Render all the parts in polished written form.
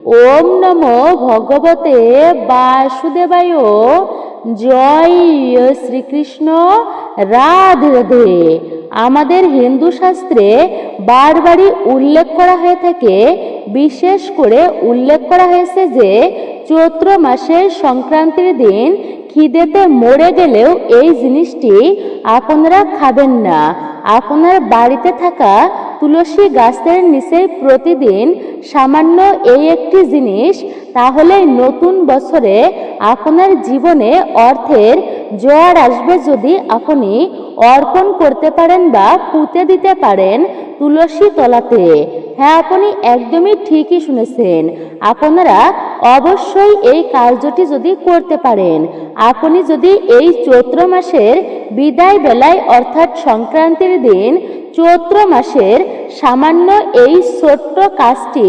ওম নমো ভগবতে বাসুদেবায়। জয় শ্রীকৃষ্ণ। রাধে রাধে। আমাদের হিন্দু শাস্ত্রে বারবারই উল্লেখ করা হয়ে থাকে, বিশেষ করে উল্লেখ করা হয়েছে যে চৈত্র মাসের সংক্রান্তির দিন খিদেতে মরে গেলেও এই জিনিসটি আপনারা খাবেন না। আপনার বাড়িতে থাকা তুলসী গাছের নিচে প্রতিদিন সামান্য এই একটি জিনিস, তাহলে নতুন বছরে আপনার জীবনে অর্থের জোয়ার আসবে যদি আপনি অর্পণ করতে পারেন বা পুঁতে দিতে পারেন তুলসী তলাতে। হ্যাঁ, আপনি একদমই ঠিকই শুনেছেন। আপনারা অবশ্যই এই কার্যটি যদি করতে পারেন, আপনি যদি এই চৈত্র মাসের বিদায় বেলায় অর্থাৎ সংক্রান্তির দিন চৈত্র মাসের সামান্য এই ছোট্ট কাজটি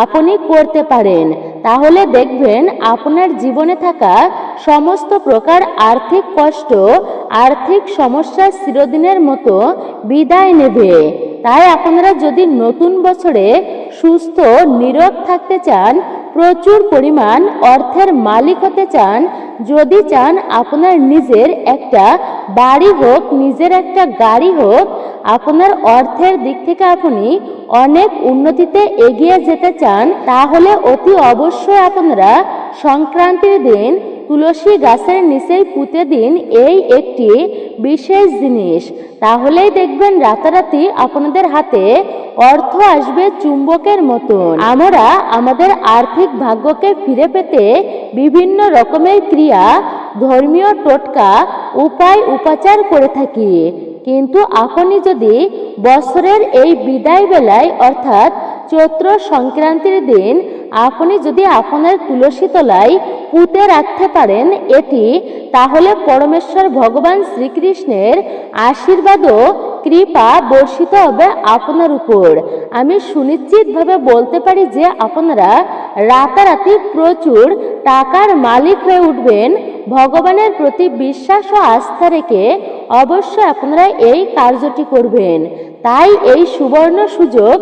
আপনি করতে পারেন, তাহলে দেখবেন আপনার জীবনে থাকা সমস্ত প্রকার আর্থিক কষ্ট, আর্থিক সমস্যা চিরদিনের মতো বিদায় নেবে। তাই আপনারা যদি নতুন বছরে সুস্থ নিরোগ থাকতে চান, প্রচুর পরিমাণ অর্থের মালিক হতে চান, যদি চান আপনার নিজের একটা বাড়ি হোক, নিজের একটা গাড়ি হোক, আপনার অর্থের দিক থেকে আপনি অনেক উন্নতিতে এগিয়ে যেতে চান, তাহলে অতি অবশ্যই আপনারা সংক্রান্তির দিন তুলসী গাছের নিচেই পুঁতে দিন এই একটি বিশেষ জিনিস। তাহলেই দেখবেন রাতারাতি আপনাদের হাতে অর্থ আসবে চুম্বকের মতন। আমরা আমাদের আর্থিক ভাগ্যকে ফিরে পেতে বিভিন্ন রকমের ক্রিয়া, ধর্মীয় টোটকা, উপায় উপাচার করে থাকি। কিন্তু আপনি যদি বছরের এই বিদায় বেলায় অর্থাৎ চৈত্র সংক্রান্তির দিন আপনি যদি আপনার তুলসী তলায় পুঁতে রাখতে পারেন এটি, তাহলে পরমেশ্বর ভগবান শ্রীকৃষ্ণের আশীর্বাদ ও কৃপা বর্ষিত হবে আপনার উপর। আমি সুনিশ্চিতভাবে বলতে পারি যে আপনারা রাতারাতি প্রচুর টাকার মালিক হয়ে উঠবেন। ভগবানের প্রতি বিশ্বাস ও আস্থা রেখে অবশ্যই আপনারা এই কার্যটি করবেন। তাই এই সুবর্ণ সুযোগ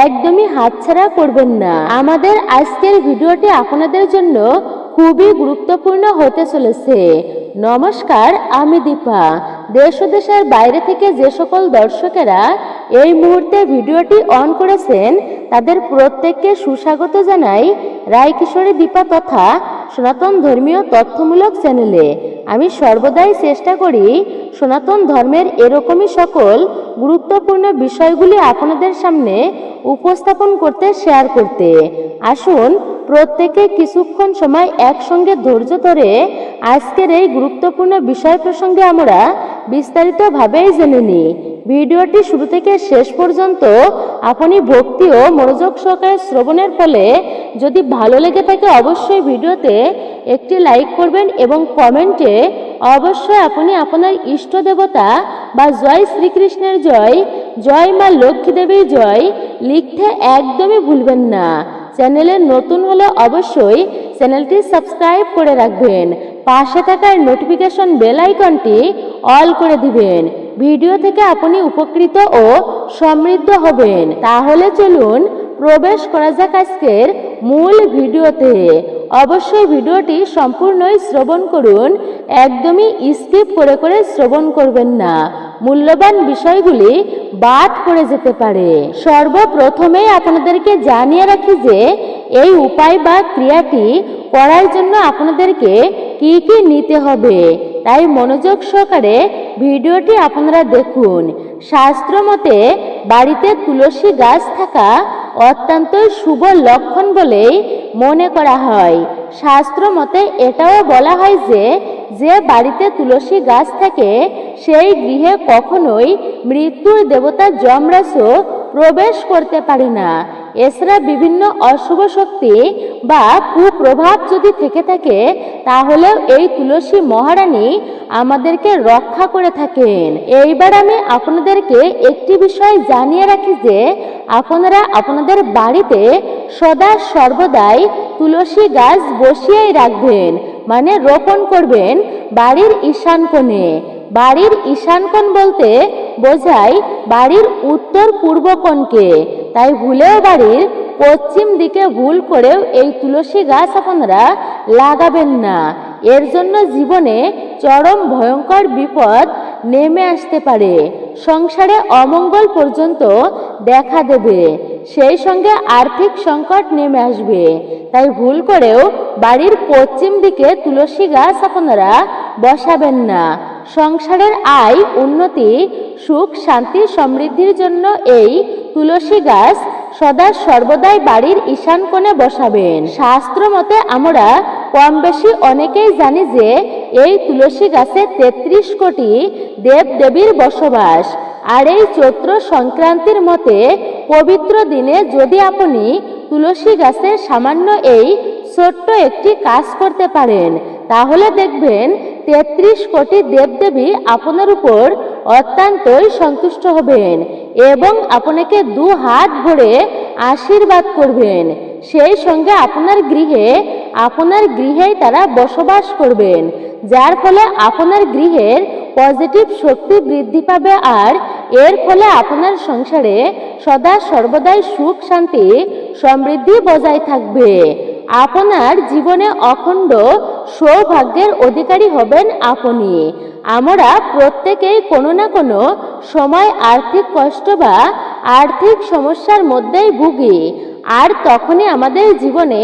একদমই হাতছাড়া করবেন না। আমাদের আজকের ভিডিওটি আপনাদের জন্য খুবই গুরুত্বপূর্ণ হতে চলেছে। নমস্কার, আমি দীপা। দেশ ও দেশের বাইরে থেকে যে সকল দর্শকেরা এই মুহূর্তে ভিডিওটি অন করেছেন তাদের প্রত্যেককে সুস্বাগত জানাই রায়কিশোরী দীপা তথা সনাতন ধর্মীয় তথ্যমূলক চ্যানেলে। আমি সর্বদাই চেষ্টা করি সনাতন ধর্মের এরকমই সকল গুরুত্বপূর্ণ বিষয়গুলি আপনাদের সামনে উপস্থাপন করতে, শেয়ার করতে। আসুন প্রত্যেকে কিছুক্ষণ সময় একসঙ্গে ধৈর্য ধরে আজকের এই গুরুত্বপূর্ণ বিষয় প্রসঙ্গে আমরা বিস্তারিতভাবেই জেনে নিই। ভিডিওটি শুরু থেকে শেষ পর্যন্ত আপনি ভক্তি ও মনোযোগ সহকারে শ্রবণের ফলে যদি ভালো লেগে থাকে অবশ্যই ভিডিওতে একটি লাইক করবেন এবং কমেন্টে অবশ্যই আপনি আপনার ইষ্ট দেবতা বা জয় শ্রীকৃষ্ণের জয়, জয় মা লক্ষ্মী দেবীর জয় লিখতে একদমই ভুলবেন না। চ্যানেলে নতুন হলে অবশ্যই চ্যানেলটি সাবস্ক্রাইব করে রাখবেন। পাশে থাকা নোটিফিকেশন বেল আইকনটি অল করে দিবেন। ভিডিও থেকে আপনি উপকৃত ও সমৃদ্ধ হবেন। তাহলে চলুন প্রবেশ করা যাক আজকের মূল ভিডিওতে। অবশ্যই ভিডিওটি সম্পূর্ণই শ্রবণ করুন, একদমই স্কিপ করে করে শ্রবণ করবেন না। মূল্যবান বিষয়গুলি বাদ পড়ে যেতে পারে। সর্বপ্রথমেই আপনাদেরকে জানিয়ে রাখি যে এই উপায় বা ক্রিয়াটি করার জন্য আপনাদেরকে কি কি নিতে হবে, তাই মনোযোগ সহকারে ভিডিওটি আপনারা দেখুন। শাস্ত্র মতে বাড়িতে তুলসী গাছ থাকা অত্যন্ত শুভ লক্ষণ বলেই মনে করা হয়। শাস্ত্র মতে এটাও বলা হয় যে যে বাড়িতে তুলসী গাছ থাকে সেই গৃহে কখনোই মৃত্যুর দেবতা যমরাজও প্রবেশ করতে পারে না। এছাড়া বিভিন্ন অশুভ শক্তি বা কুপ্রভাব যদি থেকে থাকে তাহলেও এই তুলসী মহারানী আমাদেরকে রক্ষা করে থাকেন। এইবার আমি আপনাদেরকে একটি বিষয় জানিয়ে রাখি যে আপনারা আপনাদের বাড়িতে সদা সর্বদাই তুলসী গাছ বসিয়েই রাখবেন, মানে রোপণ করবেন বাড়ির ঈশান কোণে। বাড়ির ঈশান কোণ বলতে বোঝায় বাড়ির উত্তর পূর্ব কোণকে। তাই ভুলেও বাড়ির পশ্চিম দিকে ভুল করেও এই তুলসী গাছ আপনারা লাগাবেন না। এর জন্য জীবনে চরম ভয়ঙ্কর বিপদ নেমে আসতে পারে, সংসারে অমঙ্গল পর্যন্ত দেখা দেবে, সেই সঙ্গে আর্থিক সংকট নেমে আসবে। তাই ভুল করেও বাড়ির পশ্চিম দিকে তুলসী গাছ আপনারা বসাবেন না। সংসারের আয়, উন্নতি, সুখ, শান্তি, সমৃদ্ধির জন্য এই তুলসী গাছ সদা সর্বদাই বাড়ির ঈশান কোণে বসাবেন। শাস্ত্র মতে আমরা কম বেশি অনেকেই জানি যে এই তুলসী গাছে 33 কোটি দেব দেবীর বসবাস। আর এই চৈত্র সংক্রান্তির মতে পবিত্র দিনে যদি আপনি তুলসী গাছের সামান্য এই ছোট্ট একটি কাজ করতে পারেন, তাহলে দেখবেন 33 কোটি দেবদেবী আপনার উপর অত্যন্তই সন্তুষ্ট হবেন এবং আপনাকে 2 হাত ভরে আশীর্বাদ করবেন। সেই সঙ্গে আপনার গৃহেই তারা বসবাস করবেন, যার ফলে আপনার গৃহের পজিটিভ শক্তি বৃদ্ধি পাবে। আর এর ফলে আপনার সংসারে সদা সর্বদাই সুখ, শান্তি, সমৃদ্ধি বজায় থাকবে। আপনার জীবনে অখণ্ড সৌভাগ্যের অধিকারী হবেন আপনি। আমরা প্রত্যেকেই কোনো না কোনো সময় আর্থিক কষ্ট বা আর্থিক সমস্যার মধ্যেই ভুগি, আর তখনই আমাদের জীবনে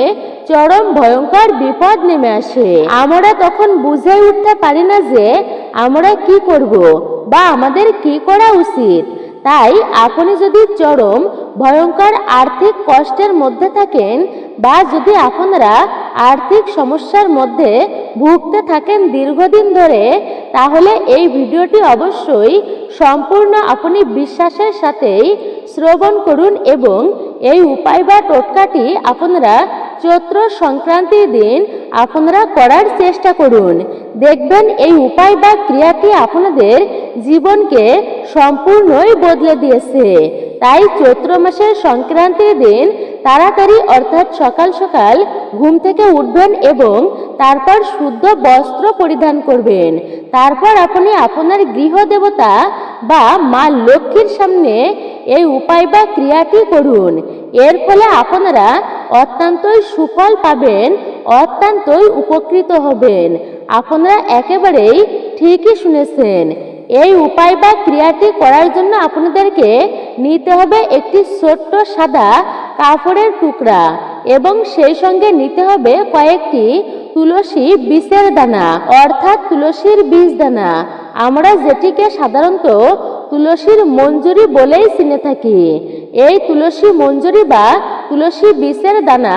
চরম ভয়ঙ্কর বিপদ নেমে আসে। আমরা তখন বুঝে উঠতে পারি না যে আমরা কি করব বা আমাদের কি করা উচিত। তাই আপনি যদি চরম ভয়ঙ্কর আর্থিক কষ্টের মধ্যে থাকেন বা যদি আপনারা আর্থিক সমস্যার মধ্যে ভুগতে থাকেন দীর্ঘদিন ধরে, তাহলে এই ভিডিওটি অবশ্যই সম্পূর্ণ আপনি বিশ্বাসের সাথেই শ্রবণ করুন এবং এই উপায় বা টোটকাটি আপনারা চৈত্র সংক্রান্তির দিন আপনারা করার চেষ্টা করুন। দেখবেন এই উপায় বা ক্রিয়াটি আপনাদের জীবনকে সম্পূর্ণই বদলে দিয়েছে। তাই চৈত্র মাসের সংক্রান্তির দিন তাড়াতাড়ি অর্থাৎ সকাল সকাল ঘুম থেকে উঠবেন এবং তারপর শুদ্ধ বস্ত্র পরিধান করবেন। তারপর আপনি আপনার গৃহ দেবতা বা মা লক্ষ্মীর সামনে এই উপায় বা ক্রিয়াটি করুন। এর ফলে আপনারা অত্যন্তই সুফল পাবেন, অত্যন্তই উপকৃত হবেন। আপনারা একেবারেই ঠিকই শুনেছেন। এই উপায় বা ক্রিয়াটি করার জন্য আপনাদেরকে নিতে হবে একটি ছোট্ট সাদা কাপড়ের টুকরা এবং সেই সঙ্গে নিতে হবে কয়েকটি তুলসী বীজের দানা অর্থাৎ তুলসীর বীজ দানা। আমরা যেটিকে সাধারণত তুলসীর মঞ্জুরি বলেই চিনে থাকি। এই তুলসী মঞ্জুরি বা তুলসী বীজের দানা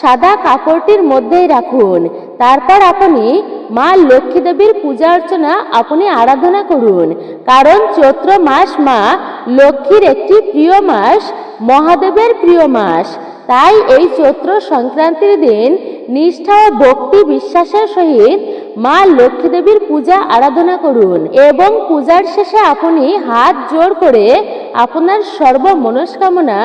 সাদা কাপড়টির মধ্যেই রাখুন। তারপর আপনি মা লক্ষ্মী দেবীর পূজা অর্চনা আপনি আরাধনা করুন, কারণ চৈত্র মাস মা লক্ষ্মীর একটি প্রিয় মাস, মহাদেবের প্রিয় মাস। তাই এই চৈত্র সংক্রান্তির দিন নিষ্ঠা ও ভক্তি বিশ্বাসের সহিত মা লক্ষ্মী দেবীর পূজা আরাধনা করুন এবং পূজার শেষে আপনি হাত জোড় করে আপনার সর্ব মনস্কামনা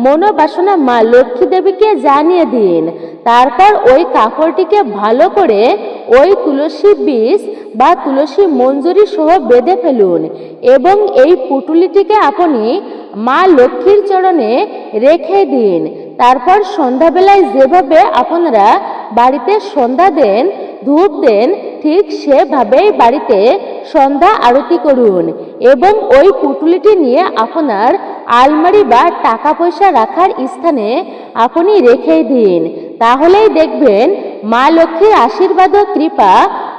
মনোবাসনা মা লক্ষ্মী দেবীকে জানিয়ে দিন। তারপর ওই কাপড়টিকে ভালো করে ওই তুলসী বীজ বা তুলসী মঞ্জুরি সহ বেঁধে ফেলুন এবং এই পুটুলিটিকে আপনি মা লক্ষ্মীর চরণে রেখে দিন। তারপর সন্ধ্যাবেলায় যেভাবে আপনারা বাড়িতে সন্ধ্যা দেন, ধূপ দেন, ঠিক সেভাবেই বাড়িতে সন্ধ্যা আরতি করুন এবং ওই পুটুলিটি নিয়ে আপনার আলমারি বা টাকা পয়সা রাখার স্থানে আপনি রেখে দিন। তাহলেই দেখবেন মা লক্ষ্মীর আশীর্বাদ ও কৃপা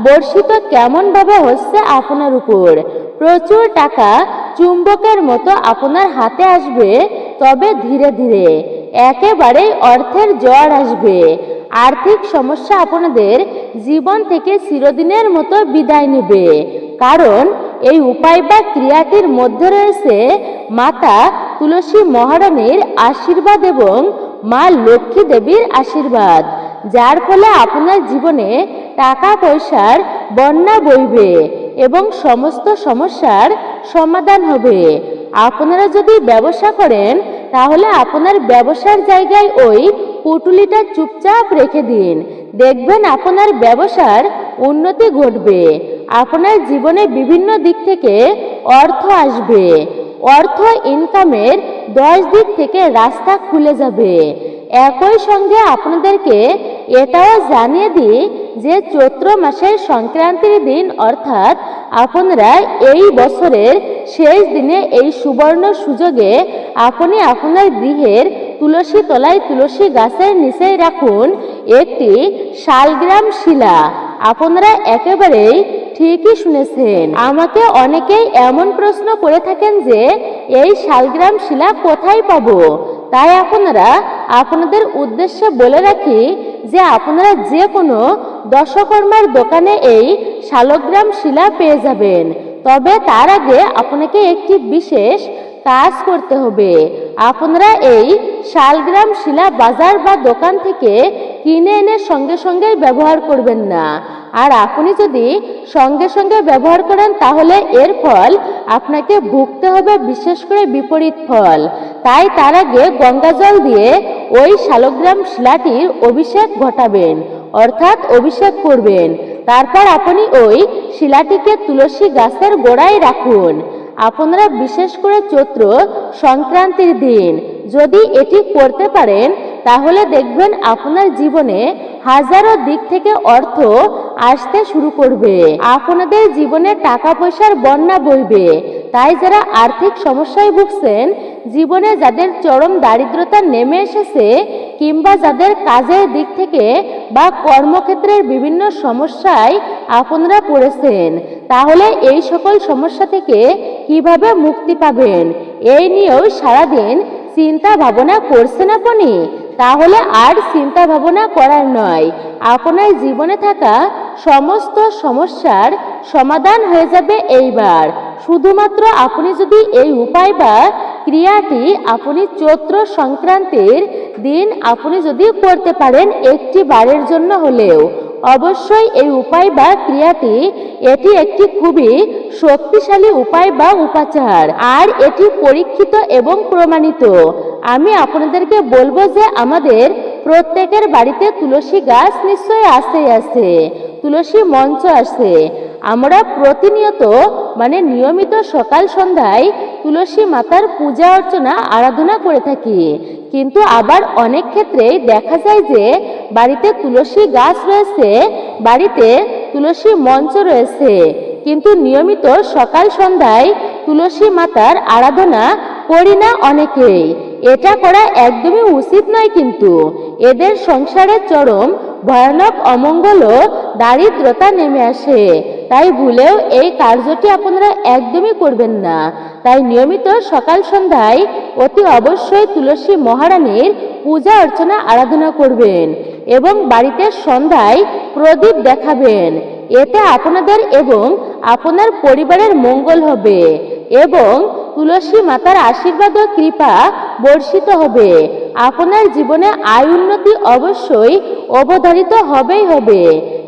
বর্ষিত কেমনভাবে হচ্ছে আপনার উপর। প্রচুর টাকা চুম্বকের মতো আপনার হাতে আসবে, তবে ধীরে ধীরে একেবারেই অর্থের জোয়ার আসবে। আর্থিক সমস্যা আপনাদের জীবন থেকে চিরদিনের মতো বিদায় নেবে, কারণ এই উপায় বা ক্রিয়াটির মধ্যে রয়েছে মাতা তুলসী মহারানীর আশীর্বাদ এবং মা লক্ষ্মী দেবীর আশীর্বাদ, যার ফলে আপনার জীবনে টাকা পয়সার বন্যা বইবে এবং সমস্ত সমস্যার সমাধান হবে। আপনারা যদি ব্যবসা করেন, তাহলে আপনার ব্যবসার জায়গায় ওই পুটুলিটা চুপচাপ রেখে দিন। দেখবেন আপনার ব্যবসার উন্নতি ঘটবে। আপনার জীবনে বিভিন্ন দিক থেকে অর্থ আসবে। অর্থ ইনকামের 10 দিক থেকে রাস্তা খুলে যাবে। একই সঙ্গে আপনাদেরকে এটাও জানিয়ে দিই যে চৈত্র মাসের সংক্রান্তির দিন অর্থাৎ আপনারা এই বছরের শেষ দিনে এই সুবর্ণ সুযোগে আপনি আপনার গৃহের তুলসী তলায় তুলসী গাছের নিচেই রাখুন একটি শালগ্রাম শিলা। আপনারা একেবারেই ঠিকই শুনেছেন। আমাকে অনেকেই এমন প্রশ্ন করে থাকেন যে এই শালগ্রাম শিলা কোথায় পাবো। তাই আপনারা আপনাদের উদ্দেশ্যে বলে রাখি যে আপনারা যে কোনো দশকর্মার দোকানে এই শালগ্রাম শিলা পেয়ে যাবেন। তবে তার আগে আপনাকে একটি বিশেষ কাজ করতে হবে। আপনারা এই শালগ্রাম শিলা বাজার বা দোকান থেকে কিনে এনে সঙ্গে সঙ্গে ব্যবহার করবেন না। আর আপনি যদি সঙ্গে সঙ্গে ব্যবহার করেন তাহলে এর ফল আপনাকে ভুগতে হবে, বিশেষ করে বিপরীত ফল। তাই তার আগে গঙ্গা জল দিয়ে ওই শালগ্রাম শিলাটির অভিষেক ঘটাবেন, অর্থাৎ অভিষেক করবেন। তারপর আপনি ওই শিলাটিকে তুলসী গাছের গোড়ায় রাখুন। আপনারা বিশেষ করে চৈত্র সংক্রান্তির দিন যদি এটি করতে পারেন তাহলে দেখবেন আপনার জীবনে হাজারো দিক থেকে অর্থ আসতে শুরু করবে। আপনাদের জীবনে টাকা পয়সার বন্যা বইবে। তাই যারা আর্থিক সমস্যায় ভুগছেন, জীবনে যাদের চরম দারিদ্রতা নেমে এসেছে, কিংবা যাদের কাজের দিক থেকে বা কর্মক্ষেত্রের বিভিন্ন সমস্যায় আপনারা পড়েছেন, তাহলে এই সকল সমস্যা থেকে কিভাবে মুক্তি পাবেন এই নিয়েও সারাদিন চিন্তা ভাবনা করছেন আপনি, তাহলে আর চিন্তা ভাবনা করার নয়। আপনার জীবনে থাকা সমস্ত সমস্যার সমাধান হয়ে যাবে এইবার। শুধুমাত্র আপনি যদি এই উপায় বা ক্রিয়াটি আপনি চৈত্র সংক্রান্তির দিন আপনি যদি করতে পারেন একটি বারের জন্য হলেও, অবশ্যই এই উপায় বা ক্রিয়াটি এটি একটি খুবই শক্তিশালী উপায় বা উপাচার, আর এটি পরীক্ষিত এবং প্রমাণিত। আমি আপনাদেরকে বলবো যে আমাদের প্রত্যেকের বাড়িতে তুলসী গাছ নিশ্চয়ই আছে, তুলসী মঞ্চ আছে। আমরা প্রতিনিয়ত নিয়মিত সকাল সন্ধ্যায় তুলসী মাতার পূজা অর্চনা আরাধনা করে থাকি। কিন্তু আবার অনেক ক্ষেত্রে দেখা যায় যে বাড়িতে তুলসী গাছ রয়েছে, বাড়িতে তুলসী মঞ্চ রয়েছে, কিন্তু নিয়মিত সকাল সন্ধ্যায় তুলসী মাতার আরাধনা করি না অনেকেই। এটা করা একদমই উচিত নয়। কিন্তু এদের সংসারে চরম ভয়ানক অমঙ্গল ও দারিদ্রতা নেমে আসে। তাই ভুলেও এই কার্যটি আপনারা একদমই করবেন না। তাই নিয়মিত সকাল সন্ধ্যায় অতি অবশ্যই তুলসী মহারানীর পূজা অর্চনা আরাধনা করবেন এবং বাড়িতে সন্ধ্যায় প্রদীপ দেখাবেন। এতে আপনাদের এবং আপনার পরিবারের মঙ্গল হবে এবং তুলসী মাতার আশীর্বাদ ও কৃপা বর্ষিত হবে। আপনার জীবনে আয় উন্নতি অবশ্যই অবধারিত হবেই হবে।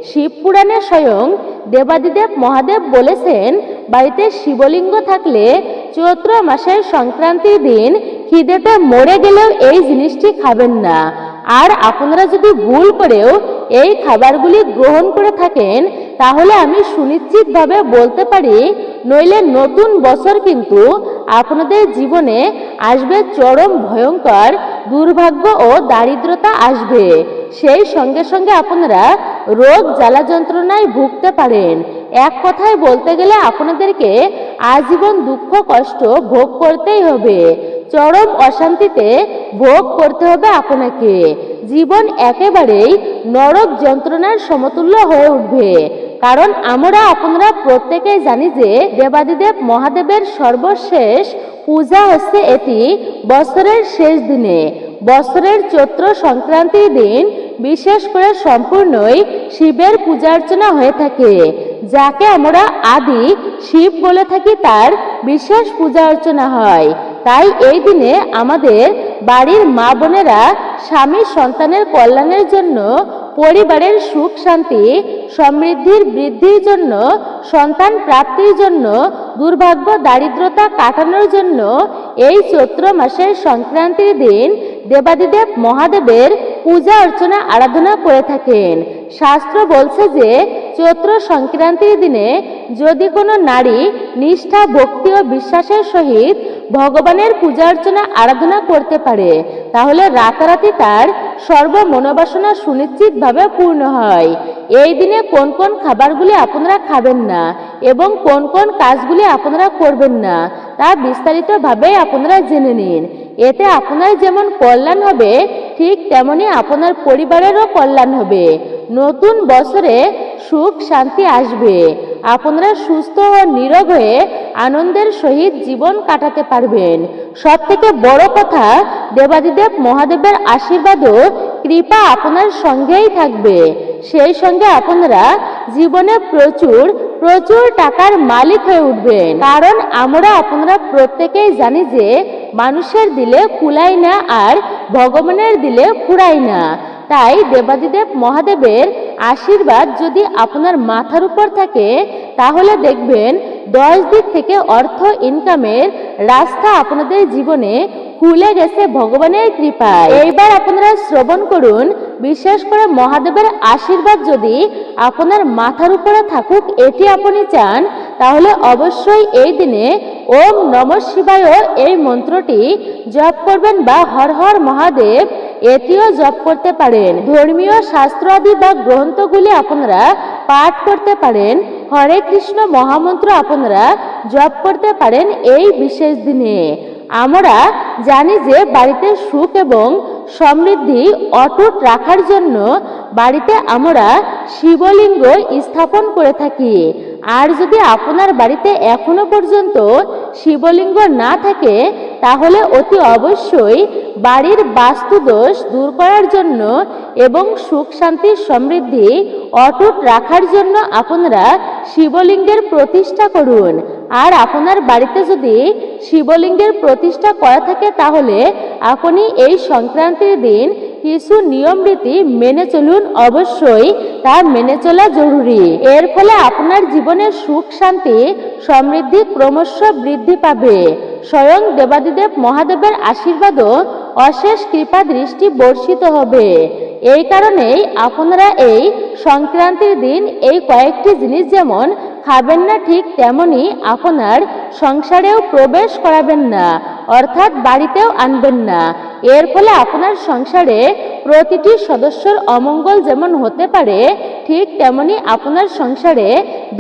শিব পুরাণে স্বয়ং দেবাদিদেব মহাদেব বলেছেন, বাড়িতে শিবলিঙ্গ থাকলে চৈত্র মাসের সংক্রান্তির দিন খিদেতে মরে গেলেও এই জিনিসটি খাবেন না। আর আপনারা যদি ভুল করেও এই খাবারগুলি গ্রহণ করে থাকেন তাহলে আমি সুনিশ্চিতভাবে বলতে পারি, নইলে নতুন বছর কিন্তু আপনাদের জীবনে আসবে চরম ভয়ঙ্কর দুর্ভাগ্য ও দারিদ্রতা আসবে। সেই সঙ্গে সঙ্গে আপনারা রোগ জ্বালা যন্ত্রণায় ভুগতে পারেন। এক কথায় বলতে গেলে আপনাদেরকে আজীবন দুঃখ কষ্ট ভোগ করতেই হবে, চরম অশান্তিতে ভোগ করতে হবে আপনাকে। জীবন একেবারেই নরক যন্ত্রণার সমতুল্য হয়ে উঠবে। কারণ আমরা আপনারা প্রত্যেকেই জানি যে দেবাদিদেব মহাদেবের সর্বশেষ পূজা হচ্ছে এটি বছরের শেষ দিনে, বছরের চৈত্র সংক্রান্তির দিন বিশেষ করে সম্পূর্ণই শিবের পূজা অর্চনা হয়ে থাকে। যাকে আমরা আদি শিব বলে থাকি তার বিশেষ পূজা অর্চনা হয়। তাই এই দিনে আমাদের বাড়ির মা বোনেরা স্বামী সন্তানের কল্যাণের জন্য, পরিবারের সুখ শান্তি সমৃদ্ধির বৃদ্ধির জন্য, সন্তান প্রাপ্তির জন্য, দুর্ভাগ্য দারিদ্রতা কাটানোর জন্য এই চৈত্র মাসের সংক্রান্তির দিন দেবাদিদেব মহাদেবের পূজা অর্চনা আরাধনা করে থাকেন। শাস্ত্র বলছে যে চৈত্র সংক্রান্তির দিনে যদি কোনো নারী নিষ্ঠা, ভক্তি ও বিশ্বাসের সহিত ভগবানের পূজা অর্চনা আরাধনা করতে পারে, তাহলে রাতারাতি তার সর্ব মনোবাসনা সুনিশ্চিতভাবে পূর্ণ হয়। এই দিনে কোন কোন খাবারগুলি আপনারা খাবেন না এবং কোন কোন কাজগুলি আপনারা করবেন না তা বিস্তারিতভাবে আপনারা জেনে নিন। এতে আপনার যেমন কল্যাণ হবে, ঠিক তেমনি আপনার পরিবারেরও কল্যাণ হবে। নতুন বছরে সুখ শান্তি আসবে। আপনারা সুস্থ ও নিরোগ হয়ে আনন্দের সহিত জীবন কাটাতে পারবেন। সব থেকে বড় কথা, দেবাদিদেব মহাদেবের আশীর্বাদ ও কৃপা আপনার সঙ্গেই থাকবে। সেই সঙ্গে আপনারা জীবনে প্রচুর প্রচুর টাকার মালিক হয়ে উঠবেন। কারণ আমরা আপনারা প্রত্যেকেই জানি যে মানুষের দিলে কুলায় না আর ভগবানের দিলে ফুরায় না। তাই দেবাদিদেব মহাদেবের আশীর্বাদ যদি আপনার মাথার উপর থাকে, তাহলে দেখবেন 10 দিক থেকে অর্থ ইনকামের রাস্তা আপনাদের জীবনে খুলে গেছে ভগবানের কৃপায়। এইবার আপনারা শ্রবণ করুন, বিশেষ করে মহাদেবের আশীর্বাদ যদি আপনার মাথার উপরে থাকুক এটি আপনি চান, তাহলে অবশ্যই এই দিনে ওম নমঃ শিবায় এই মন্ত্রটি জপ করবেন বা হর হর মহাদেব এটিও জপ করতে পারেন। ধর্মীয় শাস্ত্র আদি বা গ্রন্থগুলি আপনারা পাঠ করতে পারেন। হরে কৃষ্ণ মহামন্ত্র আপনারা জপ করতে পারেন এই বিশেষ দিনে। আমরা জানি যে বাড়িতে সুখ এবং সমৃদ্ধি অটুট রাখার জন্য বাড়িতে আমরা শিবলিঙ্গ স্থাপন করে থাকি। আর যদি আপনার বাড়িতে এখনো পর্যন্ত শিবলিঙ্গ না থাকে, তাহলে অতি অবশ্যই বাড়ির বাস্তু দোষ দূর করার জন্য এবং সুখ শান্তি সমৃদ্ধি অটুট রাখার জন্য আপনারা শিবলিঙ্গের প্রতিষ্ঠা করুন। আর আপনার বাড়িতে যদি শিবলিঙ্গের প্রতিষ্ঠা করা থাকে, তাহলে আপনি এই সংক্রান্তির দিন কিছু নিয়ম রীতি মেনে চলুন। অবশ্যই তা মেনে চলা জরুরি। এর ফলে আপনার জীবনের সুখ শান্তি সমৃদ্ধি ক্রমশ বৃদ্ধি পাবে। স্বয়ং দেবাদিদেব মহাদেবের আশীর্বাদও অশেষ কৃপা দৃষ্টি বর্ষিত হবে। এই কারণেই আপনারা এই সংক্রান্তির দিন এই কয়েকটি জিনিস যেমন খাবেন না, ঠিক তেমনি আপনার সংসারেও প্রবেশ করাবেন না, অর্থাৎ বাড়িতেও আনবেন না। এর ফলে আপনার সংসারে প্রতিটি সদস্যর অমঙ্গল যেমন হতে পারে, ঠিক তেমনি আপনার সংসারে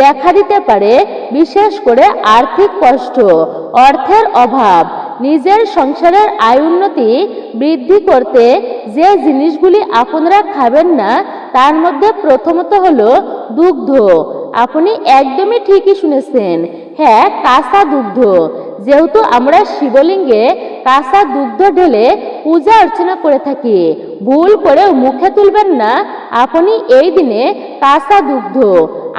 দেখা দিতে পারে বিশেষ করে আর্থিক কষ্ট, অর্থের অভাব। নিজের সংসারের আয় উন্নতি বৃদ্ধি করতে যে জিনিসগুলি আপনারা খাবেন না, তার মধ্যে প্রথমত হলো দুগ্ধ। আপনি একদমই ঠিকই শুনেছেন, হ্যাঁ, কাঁচা দুগ্ধ। যেহেতু আমরা শিবলিঙ্গে কাঁচা দুগ্ধ ঢেলে পূজা অর্চনা করে থাকি, ভুল করেও মুখে তুলবেন না আপনি এই দিনে কাঁচা দুগ্ধ।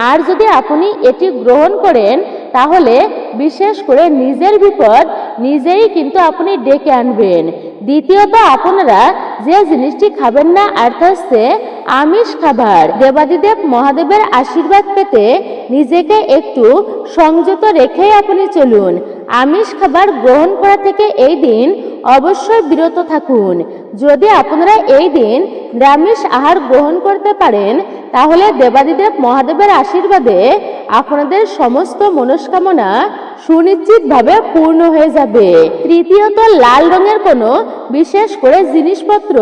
আর যদি আপনি এটি গ্রহণ করেন, তাহলে বিশেষ করে নিজের বিপদ নিজেই কিন্তু আপনি ডেকে আনবেন। দ্বিতীয়ত, আপনারা যে জিনিসটি খাবেন না অর্থাৎ হচ্ছে আমিষ খাবার। দেবাদিদেব মহাদেবের আশীর্বাদ পেতে নিজেকে একটু সংযত রেখেই আপনি চলুন। আমিষ খাবার গ্রহণ করা থেকে এই দিন অবশ্যই বিরত থাকুন। যদি আপনারা এই দিন নিরামিষ আহার গ্রহণ করতে পারেন, তাহলে দেবাদিদেব মহাদেবের আশীর্বাদে আপনাদের সমস্ত মনস্কামনা সুনিশ্চিতভাবে পূর্ণ হয়ে যাবে। তৃতীয়ত, লাল রঙের কোনো বিশেষ করে জিনিসপত্র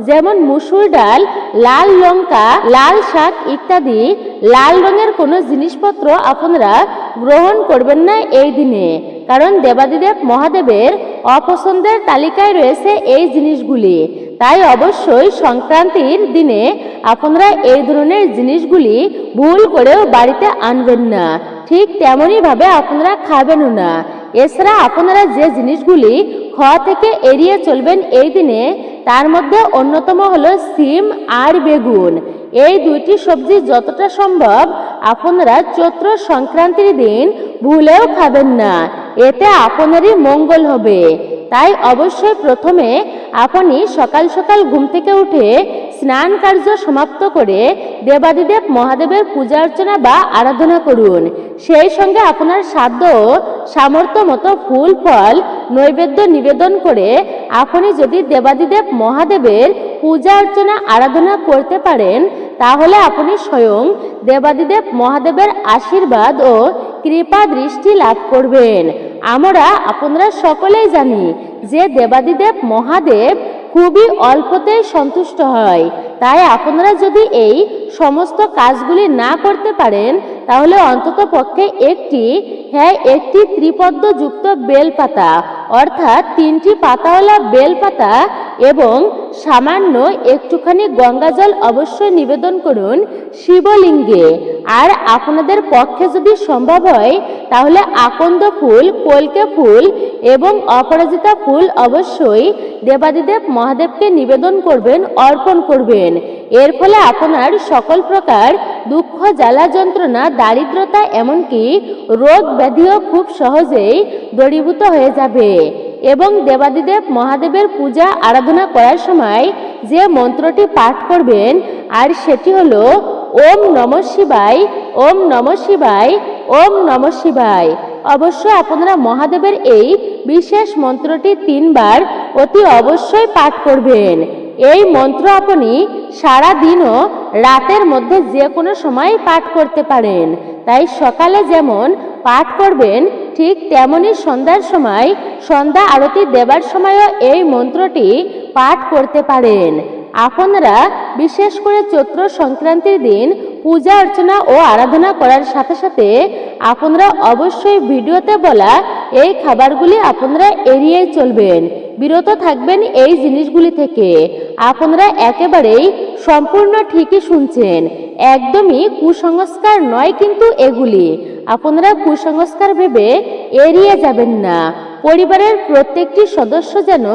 যেমন মুসুর ডাল, লাল লঙ্কা, লাল শাক ইত্যাদি লাল রঙের কোনো জিনিসপত্র আপনারা গ্রহণ করবেন না এই দিনে। কারণ দেবাদিদেব মহাদেবের অপছন্দের তালিকায় রয়েছে এই জিনিসগুলি। তাই অবশ্যই সংক্রান্তির দিনে আপনারা এই ধরনের জিনিসগুলি ভুল করেও বাড়িতে আনবেন না, ঠিক তেমনই ভাবে আপনারা খাবেনও না। এছাড়া আপনারা যে জিনিসগুলি খাওয়া থেকে এড়িয়ে চলবেন এই দিনে, তার মধ্যে অন্যতম হলো সিম আর বেগুন। এই দুইটি সবজি যতটা সম্ভব আপনারা চৈত্র সংক্রান্তির দিন ভুলেও খাবেন না, এতে আপনারই মঙ্গল হবে। তাই অবশ্যই প্রথমে আপনি সকাল সকাল ঘুম থেকে উঠে স্নান কার্য সমাপ্ত করে দেবাদিদেব মহাদেবের পূজা অর্চনা বা আরাধনা করুন। সেই সঙ্গে আপনার সাধ্য ও সামর্থ্য মতো ফুল ফল নৈবেদ্য নিবেদন করে আপনি যদি দেবাদিদেব মহাদেবের পূজা অর্চনা আরাধনা করতে পারেন, তাহলে আপনি স্বয়ং দেবাদিদেব মহাদেবের আশীর্বাদ ও কৃপা দৃষ্টি লাভ করবেন। আমরা আপনারা সকলেই জানি যে দেবাদিদেব মহাদেব খুবই অল্পতেই সন্তুষ্ট হয়। তাই আপনারা যদি এই সমস্ত কাজগুলি না করতে পারেন, তাহলে অন্তত পক্ষে একটি ত্রিপদ্মযুক্ত বেলপাতা অর্থাৎ 3টি পাতাওয়ালা বেলপাতা এবং সামান্য একটুখানি গঙ্গাজল অবশ্যই নিবেদন করুন শিবলিঙ্গে। আর আপনাদের পক্ষে যদি সম্ভব হয় তাহলে আকন্দ ফুল, কলকে ফুল এবং অপরাজিতা ফুল অবশ্যই দেবাদিদেব মহাদেবকে নিবেদন করবেন, অর্পণ করবেন। এর ফলে আপনার সকল প্রকার দুঃখ, জ্বালা, যন্ত্রণা, দারিদ্রতা এমনকি রোগ ব্যাধিও খুব সহজেই দূরীভূত হয়ে যাবে। এবং দেবাদিদেব মহাদেবের পূজা আরাধনা করার সময় যে মন্ত্রটি পাঠ করবেন আর সেটি হলো ওম নমঃ শিবায়, ওম নমঃ শিবায়, ওম নমঃ শিবায়। অবশ্যই আপনারা মহাদেবের এই বিশেষ মন্ত্রটি 3 বার অতি অবশ্যই পাঠ করবেন। এই মন্ত্র আপনি সারা দিন ও রাতের মধ্যে যে কোনো সময় পাঠ করতে পারেন। তাই সকালে যেমন পাঠ করবেন ঠিক তেমনি সন্ধ্যার সময়, সন্ধ্যা আরতি দেবার সময়ও এই মন্ত্রটি পাঠ করতে পারেন। আপনারা বিশেষ করে চৈত্র সংক্রান্তির দিন পূজা অর্চনা ও আরাধনা করার সাথে সাথে আপনারা অবশ্যই ভিডিওতে বলা এই খাবারগুলি আপনারা এড়িয়েই চলবেন, বিরত থাকবেন এই জিনিসগুলি থেকে। আপনারা একেবারেই সম্পূর্ণ ঠিকই শুনছেন, একদমই কুসংস্কার নয় কিন্তু এগুলি। আপনারা কুসংস্কার ভেবে এড়িয়ে যাবেন না। পরিবারের প্রত্যেকটি সদস্য যেন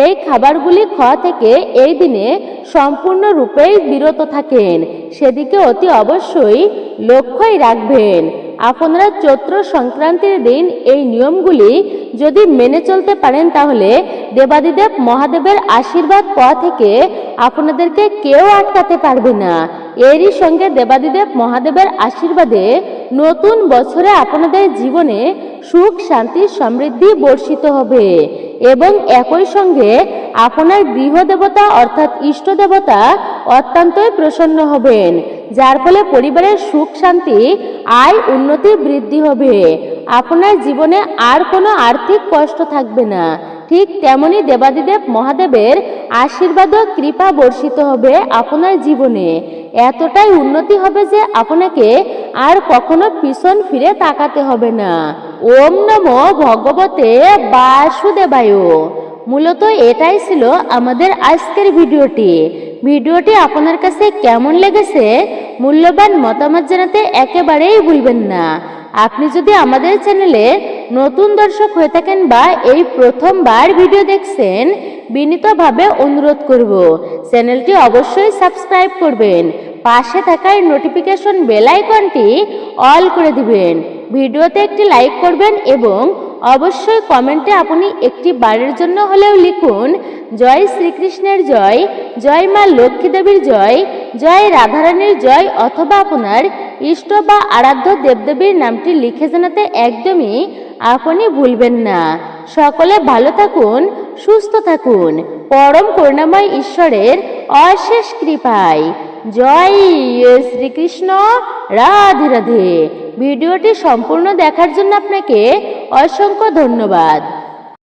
এই খাবারগুলি খাওয়া থেকে এই দিনে সম্পূর্ণরূপেই বিরত থাকেন, সেদিকে অতি অবশ্যই লক্ষ্যই রাখবেন। আপনারা চৈত্র সংক্রান্তির দিন এই নিয়মগুলি যদি মেনে চলতে পারেন, তাহলে দেবাদিদেব মহাদেবের আশীর্বাদ পাওয়া থেকে আপনাদেরকে কেউ আটকাতে পারবে না। এরই সঙ্গে দেবাদিদেব মহাদেবের আশীর্বাদে নতুন বছরে আপনাদের জীবনে সুখ, শান্তি, সমৃদ্ধি বর্ষিত হবে এবং একই সঙ্গে আপনার গৃহদেবতা অর্থাৎ ইষ্ট দেবতা অত্যন্তই প্রসন্ন হবেন, যার ফলে পরিবারের সুখ, শান্তি, আয়, উন্নতি, বৃদ্ধি হবে। আপনার জীবনে আর কোনো আর্থিক কষ্ট থাকবে না। ঠিক তেমনি দেবাদিদেব মহাদেবের আশীর্বাদ ও কৃপা বর্ষিত হবে আপনার জীবনে। এতটাই উন্নতি হবে যে আপনাকে আর কখনো পিছন ফিরে তাকাতে হবে না। ওম নমো ভগবতে বাসুদেবায়। মূলত এটাই ছিল আমাদের আজকের ভিডিওটি আপনার কাছে কেমন লেগেছে মূল্যবান মতামত জানাতে একেবারেই ভুলবেন না। আপনি যদি আমাদের চ্যানেলে নতুন দর্শক হয়ে থাকেন বা এই প্রথমবার ভিডিও দেখছেন, বিনীতভাবে অনুরোধ করব চ্যানেলটি অবশ্যই সাবস্ক্রাইব করবেন, পাশে থাকা নোটিফিকেশন বেল আইকনটি অল করে দিবেন, ভিডিওতে একটি লাইক করবেন এবং অবশ্যই কমেন্টে আপনি একটি বারের জন্য হলেও লিখুন জয় শ্রীকৃষ্ণের জয়, জয় মা লক্ষ্মী দেবীর জয়, জয় রাধারানীর জয়, অথবা আপনার ইষ্ট বা আরাধ্য দেবদেবীর নামটি লিখে জানাতে একদমই আপনি ভুলবেন না। সকলে ভালো থাকুন, সুস্থ থাকুন, পরম করুণাময় ঈশ্বরের অশেষ কৃপায়। জয় শ্রীকৃষ্ণ, রাধে রাধে। ভিডিওটি সম্পূর্ণ দেখার জন্য আপনাকে অসংখ্য ধন্যবাদ।